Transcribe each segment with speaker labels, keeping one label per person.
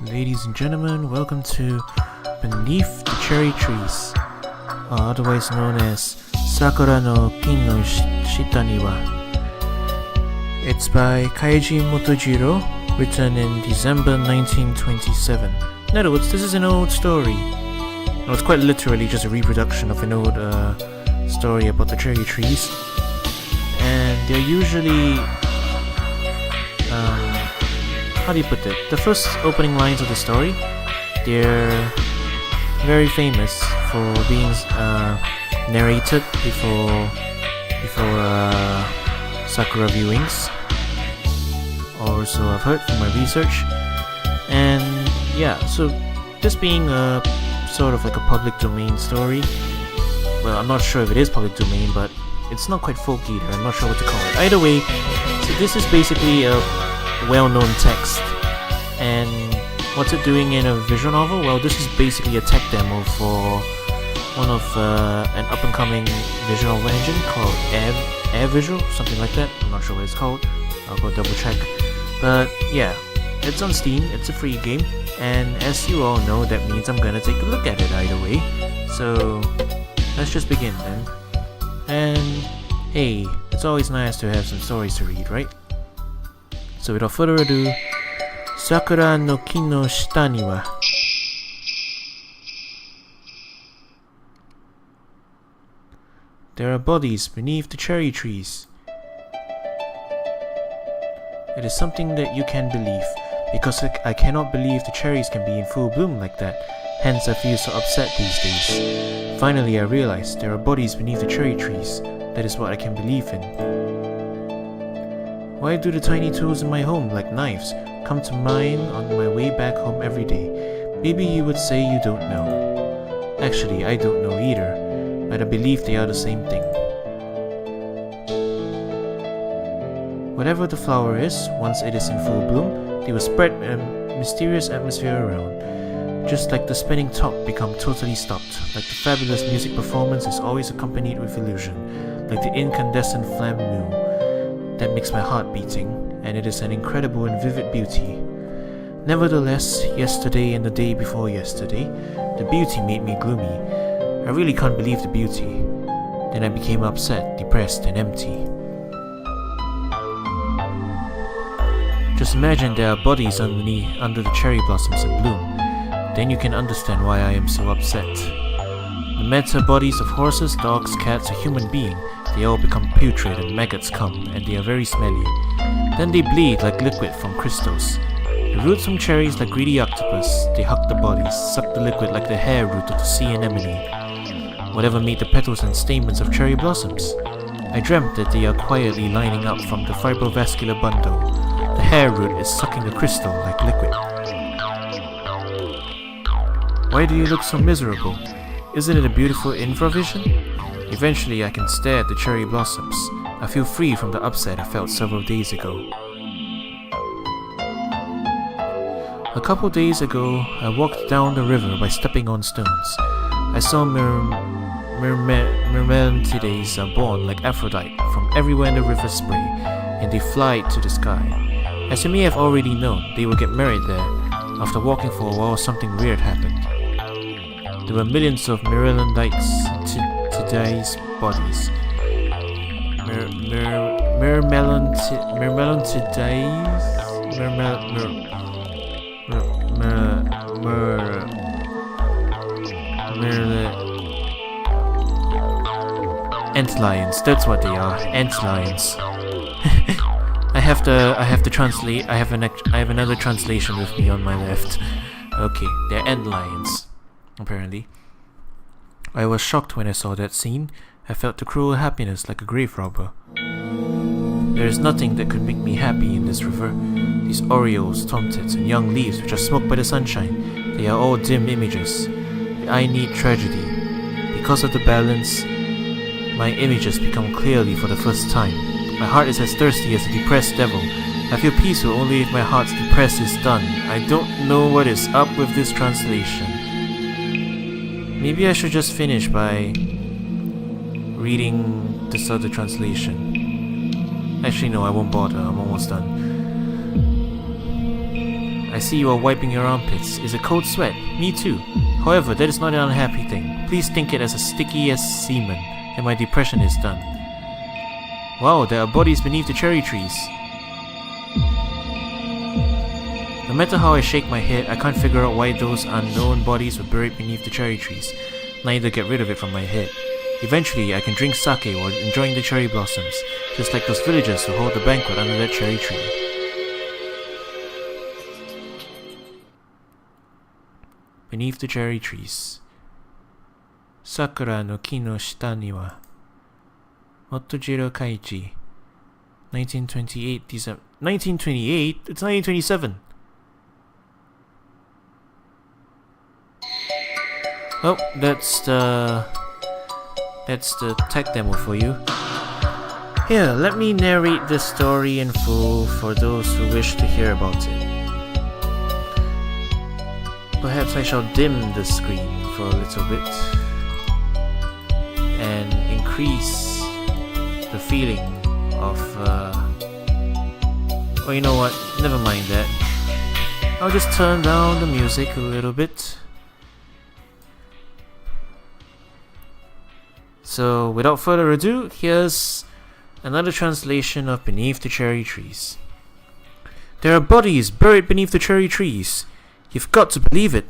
Speaker 1: Ladies and gentlemen, welcome to Beneath the Cherry Trees, otherwise known as Sakura no Kin Shita ni wa. It's by Kaiji Motojiro, written in December 1927. In other words, this is an old story. Well, it's quite literally just a reproduction of an old story about the cherry trees. And they're usually how do you put it? The first opening lines of the story, they're very famous for being narrated before Sakura viewings, or so I've heard from my research. And yeah, so this being a sort of like a public domain story, well, I'm not sure if it is public domain, but it's not quite folk either. I'm not sure what to call it. Either way, so this is basically a well-known text. And what's it doing in a visual novel? Well, this is basically a tech demo for one of an up-and-coming visual novel engine called Air Visual, something like that. I'm not sure what it's called. I'll go double check. But yeah, it's on Steam. It's a free game, and as you all know, that means I'm gonna take a look at it either way. So let's just begin then. And hey, it's always nice to have some stories to read, right? So without further ado, Sakura no Kin no Shita ni wa. There are bodies beneath the cherry trees. It is something that you can believe, because I cannot believe the cherries can be in full bloom like that. Hence I feel so upset these days. Finally I realized there are bodies beneath the cherry trees. That is what I can believe in. Why do the tiny tools in my home, like knives, come to mind on my way back home every day? Maybe you would say you don't know. Actually, I don't know either, but I believe they are the same thing. Whatever the flower is, once it is in full bloom, they will spread a mysterious atmosphere around. Just like the spinning top become totally stopped, like the fabulous music performance is always accompanied with illusion, like the incandescent flamme that makes my heart beating, and it is an incredible and vivid beauty. Nevertheless, yesterday and the day before yesterday, the beauty made me gloomy. I really can't believe the beauty. Then I became upset, depressed, and empty. Just imagine there are bodies under the cherry blossoms in bloom. Then you can understand why I am so upset. No matter bodies of horses, dogs, cats, or human being, they all become putrid and maggots come, and they are very smelly. Then they bleed like liquid from crystals. The roots from cherries like greedy octopus, they hug the bodies, suck the liquid like the hair root of the sea anemone. Whatever made the petals and stamens of cherry blossoms? I dreamt that they are quietly lining up from the fibrovascular bundle. The hair root is sucking the crystal like liquid. Why do you look so miserable? Isn't it a beautiful infravision? Eventually I can stare at the cherry blossoms. I feel free from the upset I felt several days ago. A couple days ago, I walked down the river by stepping on stones. I saw Myrmidons are born like Aphrodite from everywhere in the river spray, and they fly to the sky. As you may have already known, they will get married there. After walking for a while, something weird happened. There were millions of Myrmidons today's bodies. Antlions, that's what they are. Antlions. I have to translate. I have another translation with me on my left. Okay, they're antlions, apparently. I was shocked when I saw that scene. I felt a cruel happiness like a grave robber. There is nothing that could make me happy in this river. These orioles, tomtits, and young leaves which are smoked by the sunshine, they are all dim images. I need tragedy. Because of the balance, my images become clearly for the first time. My heart is as thirsty as a depressed devil. I feel peaceful only if my heart's depressed is done. I don't know what is up with this translation. Maybe I should just finish by reading this other translation. Actually no, I won't bother, I'm almost done. I see you are wiping your armpits. Is it cold sweat? Me too. However, that is not an unhappy thing. Please think it as sticky as semen, and my depression is done. Wow, there are bodies beneath the cherry trees. No matter how I shake my head, I can't figure out why those unknown bodies were buried beneath the cherry trees, neither get rid of it from my head. Eventually, I can drink sake while enjoying the cherry blossoms, just like those villagers who hold the banquet under that cherry tree. Beneath the cherry trees. Sakura no ki no shita ni wa. Motojiro Kaichi. 1928 December. 1928? It's 1927. Oh, that's the tech demo for you. Here, let me narrate this story in full for those who wish to hear about it. Perhaps I shall dim the screen for a little bit and increase the feeling of oh, you know what? Never mind that. I'll just turn down the music a little bit. So, without further ado, here's another translation of Beneath the Cherry Trees. There are bodies buried beneath the cherry trees. You've got to believe it.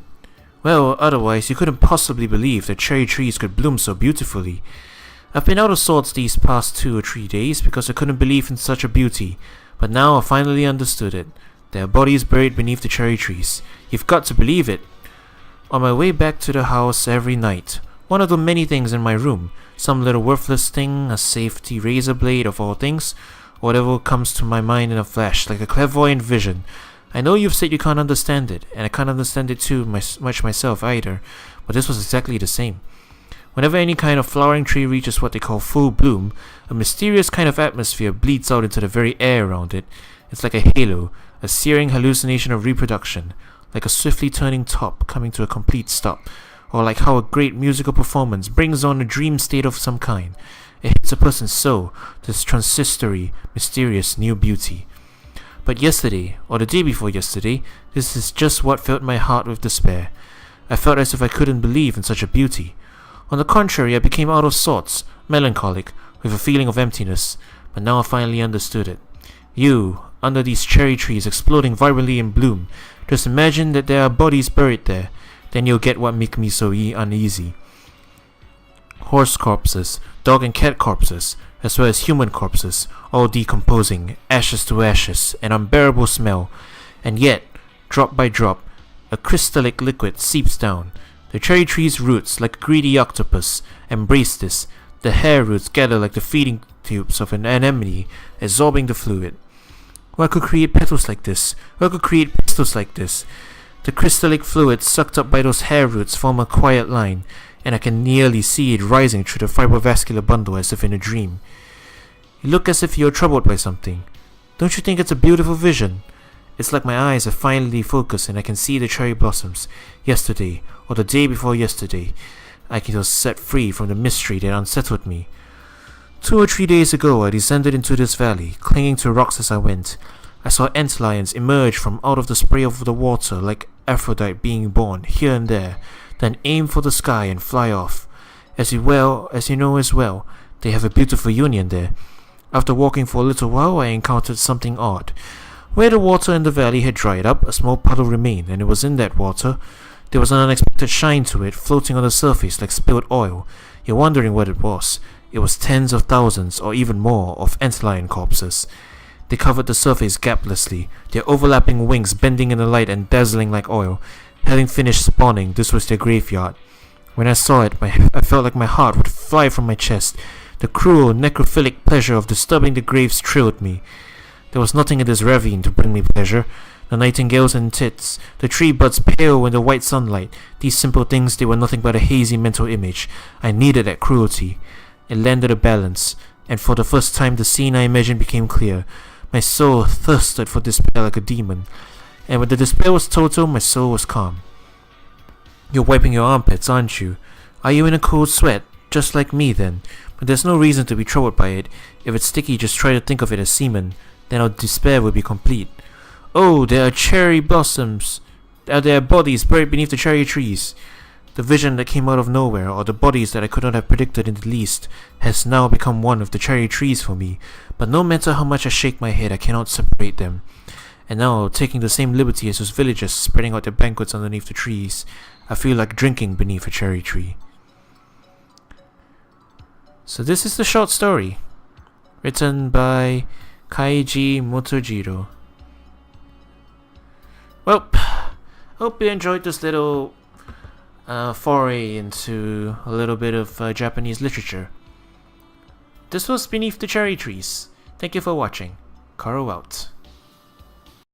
Speaker 1: Well, otherwise you couldn't possibly believe that cherry trees could bloom so beautifully. I've been out of sorts these past 2 or 3 days because I couldn't believe in such a beauty, but now I finally understood it. There are bodies buried beneath the cherry trees. You've got to believe it. On my way back to the house every night, one of the many things in my room, some little worthless thing, a safety razor blade of all things, whatever comes to my mind in a flash, like a clairvoyant vision. I know you've said you can't understand it, and I can't understand it too much myself either, but this was exactly the same. Whenever any kind of flowering tree reaches what they call full bloom, a mysterious kind of atmosphere bleeds out into the very air around it. It's like a halo, a searing hallucination of reproduction, like a swiftly turning top coming to a complete stop, or like how a great musical performance brings on a dream state of some kind. It hits a person's soul, this transistory, mysterious new beauty. But yesterday, or the day before yesterday, this is just what filled my heart with despair. I felt as if I couldn't believe in such a beauty. On the contrary, I became out of sorts, melancholic, with a feeling of emptiness, but now I finally understood it. You, under these cherry trees exploding vibrantly in bloom, just imagine that there are bodies buried there, then you'll get what makes me so uneasy. Horse corpses, dog and cat corpses, as well as human corpses, all decomposing, ashes to ashes, an unbearable smell, and yet, drop by drop, a crystallic liquid seeps down. The cherry tree's roots, like a greedy octopus, embrace this. The hair roots gather like the feeding tubes of an anemone, absorbing the fluid. What could create petals like this? What could create pistils like this? The crystallic fluid sucked up by those hair roots form a quiet line, and I can nearly see it rising through the fibrovascular bundle as if in a dream. You look as if you're troubled by something. Don't you think it's a beautiful vision? It's like my eyes are finally focused and I can see the cherry blossoms. Yesterday, or the day before yesterday, I was set free from the mystery that unsettled me. 2 or 3 days ago, I descended into this valley, clinging to rocks as I went. I saw antlions emerge from out of the spray of the water like Aphrodite being born here and there, then aim for the sky and fly off. As you know as well, they have a beautiful union there. After walking for a little while, I encountered something odd. Where the water in the valley had dried up, a small puddle remained, and it was in that water. There was an unexpected shine to it, floating on the surface like spilled oil. You're wondering what it was. It was tens of thousands, or even more, of antlion corpses. They covered the surface gaplessly, their overlapping wings bending in the light and dazzling like oil. Having finished spawning, this was their graveyard. When I saw it, I felt like my heart would fly from my chest. The cruel, necrophilic pleasure of disturbing the graves thrilled me. There was nothing in this ravine to bring me pleasure. The nightingales and tits, the tree buds pale in the white sunlight, these simple things, they were nothing but a hazy mental image. I needed that cruelty. It landed a balance, and for the first time the scene I imagined became clear. My soul thirsted for despair like a demon, and when the despair was total, my soul was calm. You're wiping your armpits, aren't you? Are you in a cold sweat? Just like me, then. But there's no reason to be troubled by it. If it's sticky, just try to think of it as semen. Then our despair will be complete. Oh, there are cherry blossoms. There are bodies buried beneath the cherry trees. The vision that came out of nowhere, or the bodies that I could not have predicted in the least, has now become one of the cherry trees for me. But no matter how much I shake my head, I cannot separate them. And now, taking the same liberty as those villagers spreading out their banquets underneath the trees, I feel like drinking beneath a cherry tree. So this is the short story, written by Kaiji Motojiro. Well, hope you enjoyed this little foray into a little bit of Japanese literature. This was Beneath the Cherry Trees. Thank you for watching. Coro out.